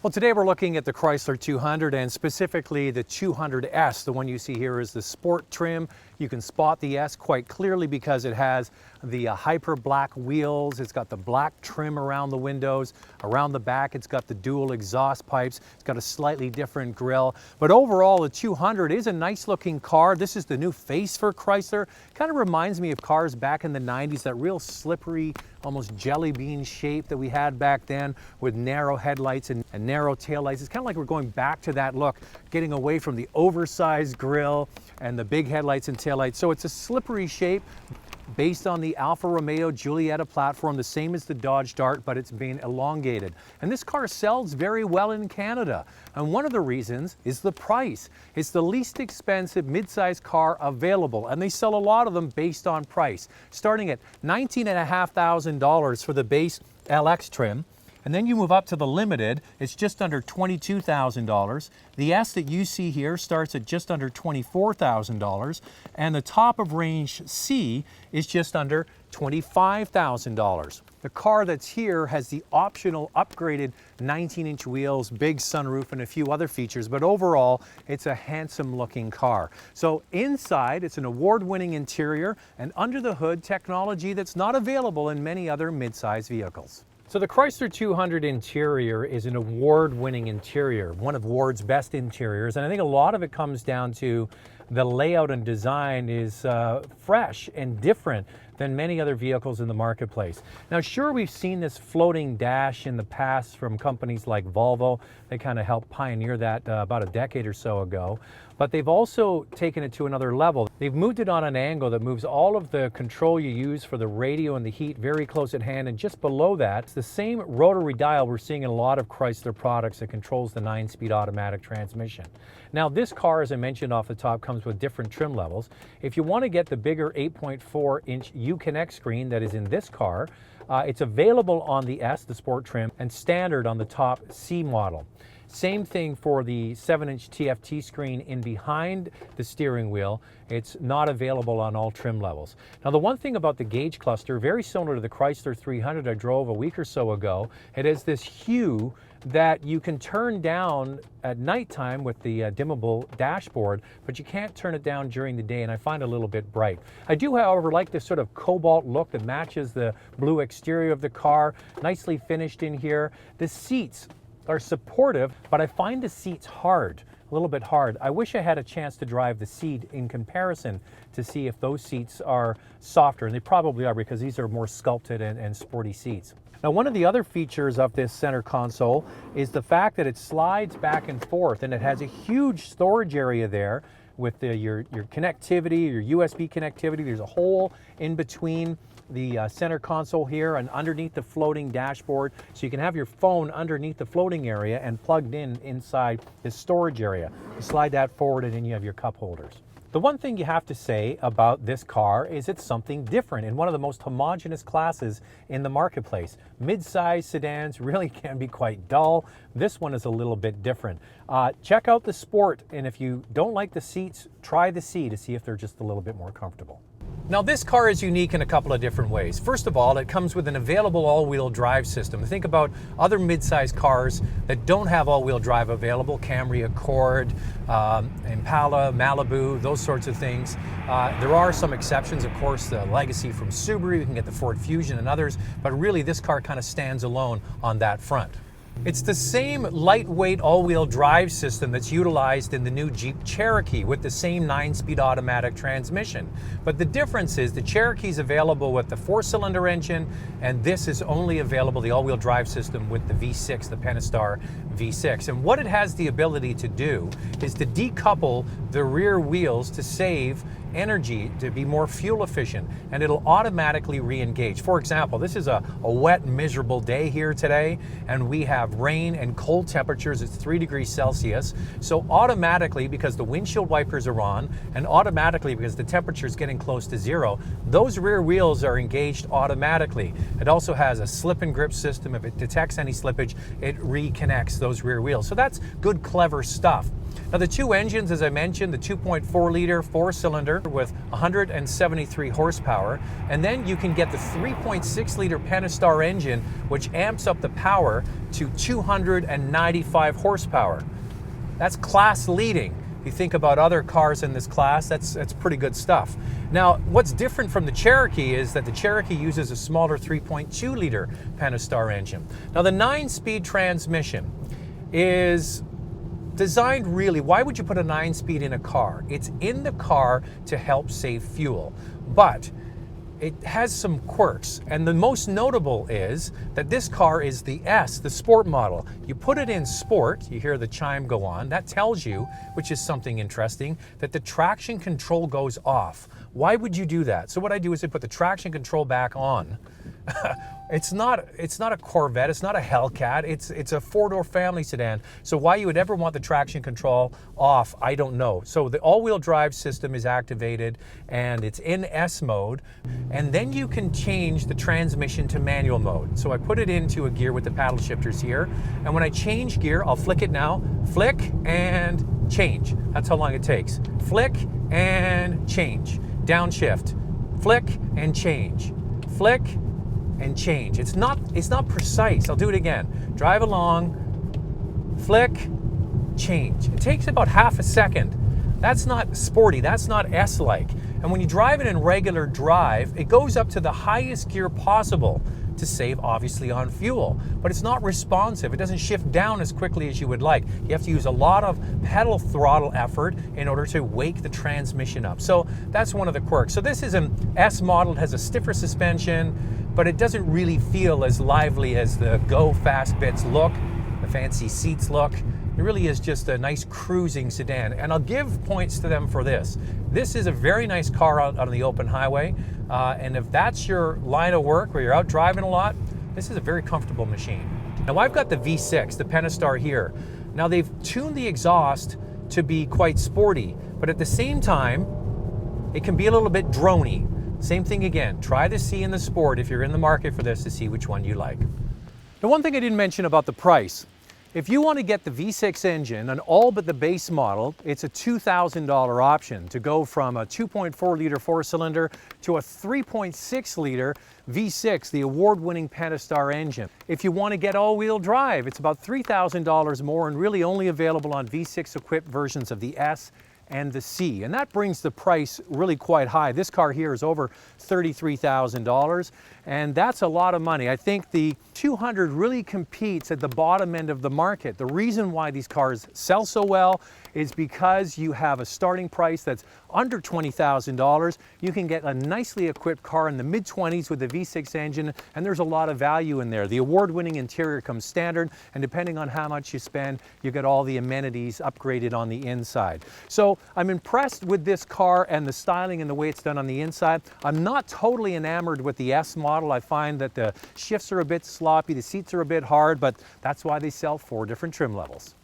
Well, today we're looking at the Chrysler 200 and specifically the 200S. The one you see here is the sport trim. You can spot the S quite clearly because it has the hyper black wheels. It's got the black trim around the windows. Around the back, it's got the dual exhaust pipes. It's got a slightly different grille. But overall, the 200 is a nice looking car. This is the new face for Chrysler. Kind of reminds me of cars back in the 90s, that real slippery, almost jelly bean shape that we had back then with narrow headlights and narrow taillights. It's kind of like we're going back to that look, getting away from the oversized grille and the big headlights and taillights. So it's a slippery shape based on the Alfa Romeo Giulietta platform, the same as the Dodge Dart, but it's been elongated. And this car sells very well in Canada. And one of the reasons is the price. It's the least expensive mid-size car available, and they sell a lot of them based on price, starting at $19,500 for the base LX trim. And then you move up to the Limited, it's just under $22,000. The S that you see here starts at just under $24,000. And the top of range C is just under $25,000. The car that's here has the optional upgraded 19-inch wheels, big sunroof, and a few other features, but overall, it's a handsome looking car. So inside, it's an award-winning interior, and under the hood, technology that's not available in many other mid-size vehicles. So the Chrysler 200 interior is an award-winning interior, one of Ward's best interiors, and I think a lot of it comes down to the layout and design is fresh and different than many other vehicles in the marketplace. Now, sure, we've seen this floating dash in the past from companies like Volvo. They kind of helped pioneer that about a decade or so ago. But they've also taken it to another level. They've moved it on an angle that moves all of the control you use for the radio and the heat very close at hand, and just below that, it's the same rotary dial we're seeing in a lot of Chrysler products that controls the 9-speed automatic transmission. Now, this car, as I mentioned off the top, comes with different trim levels. If you want to get the bigger 8.4-inch Uconnect screen that is in this car, it's available on the S, the sport trim, and standard on the top C model. Same thing for the 7-inch TFT screen in behind the steering wheel. It's not available on all trim levels. Now, the one thing about the gauge cluster, very similar to the Chrysler 300 I drove a week or so ago, it has this hue that you can turn down at nighttime with the dimmable dashboard, but you can't turn it down during the day, and I find it a little bit bright. I do, however, like this sort of cobalt look that matches the blue exterior of the car, nicely finished in here. The seats are supportive, but I find the seats hard, a little bit hard. I wish I had a chance to drive the seat in comparison to see if those seats are softer, and they probably are because these are more sculpted and sporty seats. Now, one of the other features of this center console is the fact that it slides back and forth, and it has a huge storage area there with your connectivity, your USB connectivity. There's a hole in between the center console here and underneath the floating dashboard, so you can have your phone underneath the floating area and plugged in inside this storage area. You slide that forward and then you have your cup holders. The one thing you have to say about this car is it's something different in one of the most homogeneous classes in the marketplace. Mid-size sedans really can be quite dull. This one is a little bit different. Check out the Sport, and if you don't like the seats, try the C to see if they're just a little bit more comfortable. Now, this car is unique in a couple of different ways. First of all, it comes with an available all-wheel drive system. Think about other mid-size cars that don't have all-wheel drive available, Camry, Accord, Impala, Malibu, those sorts of things. There are some exceptions, of course, the legacy from Subaru, you can get the Ford Fusion and others, but really this car kind of stands alone on that front. It's the same lightweight all-wheel drive system that's utilized in the new Jeep Cherokee with the same 9-speed automatic transmission. But the difference is the Cherokee's available with the 4-cylinder engine, and this is only available, the all-wheel drive system, with the V6, the Pentastar V6. And what it has the ability to do is to decouple the rear wheels to save energy, to be more fuel efficient, and it'll automatically re-engage. For example, this is a wet, miserable day here today, and we have rain and cold temperatures. It's 3 degrees Celsius. So automatically, because the windshield wipers are on, and automatically because the temperature is getting close to zero, those rear wheels are engaged automatically. It also has a slip and grip system. If it detects any slippage, it reconnects those rear wheels. So that's good, clever stuff. Now the two engines, as I mentioned, the 2.4 liter four-cylinder with 173 horsepower, and then you can get the 3.6 liter Pentastar engine, which amps up the power to 295 horsepower. That's class leading. If you think about other cars in this class, that's pretty good stuff. Now, what's different from the Cherokee is that the Cherokee uses a smaller 3.2 liter Pentastar engine. Now the 9-speed transmission is designed really, why would you put a 9-speed in a car? It's in the car to help save fuel, but it has some quirks, and the most notable is that this car is the S, the sport model. You put it in sport, you hear the chime go on, that tells you, which is something interesting, that the traction control goes off. Why would you do that? So what I do is I put the traction control back on. It's not a Corvette, it's not a Hellcat, it's a four-door family sedan. So why you would ever want the traction control off, I don't know. So the all-wheel drive system is activated and it's in S mode, and then you can change the transmission to manual mode. So I put it into a gear with the paddle shifters here, and when I change gear, I'll flick it now, flick and change. That's how long it takes. Flick and change. Downshift, flick and change, flick and change. It's not precise. I'll do it again. Drive along, flick, change. It takes about half a second. That's not sporty, that's not S-like. And when you drive it in regular drive, it goes up to the highest gear possible to save obviously on fuel, but it's not responsive. It doesn't shift down as quickly as you would like. You have to use a lot of pedal throttle effort in order to wake the transmission up. So that's one of the quirks. So this is an S model, it has a stiffer suspension, but it doesn't really feel as lively as the Go Fast bits look, the fancy seats look. It really is just a nice cruising sedan, and I'll give points to them for this. This is a very nice car out on the open highway, and if that's your line of work where you're out driving a lot, this is a very comfortable machine. Now I've got the V6, the Pentastar here. Now they've tuned the exhaust to be quite sporty, but at the same time, it can be a little bit droney. Same thing again, try the C in the Sport if you're in the market for this to see which one you like. The one thing I didn't mention about the price, if you want to get the V6 engine on all but the base model, it's a $2,000 option to go from a 2.4 liter four-cylinder to a 3.6 liter V6, the award-winning Pentastar engine. If you want to get all-wheel drive, it's about $3,000 more and really only available on V6 equipped versions of the S and the C, and that brings the price really quite high. This car here is over $33,000, and that's a lot of money. I think the 200 really competes at the bottom end of the market. The reason why these cars sell so well is because you have a starting price that's under $20,000. You can get a nicely equipped car in the mid-20s with the V6 engine, and there's a lot of value in there. The award-winning interior comes standard, and depending on how much you spend, you get all the amenities upgraded on the inside. So I'm impressed with this car and the styling and the way it's done on the inside. I'm not totally enamored with the S model. I find that the shifts are a bit sloppy, the seats are a bit hard, but that's why they sell 4 different trim levels.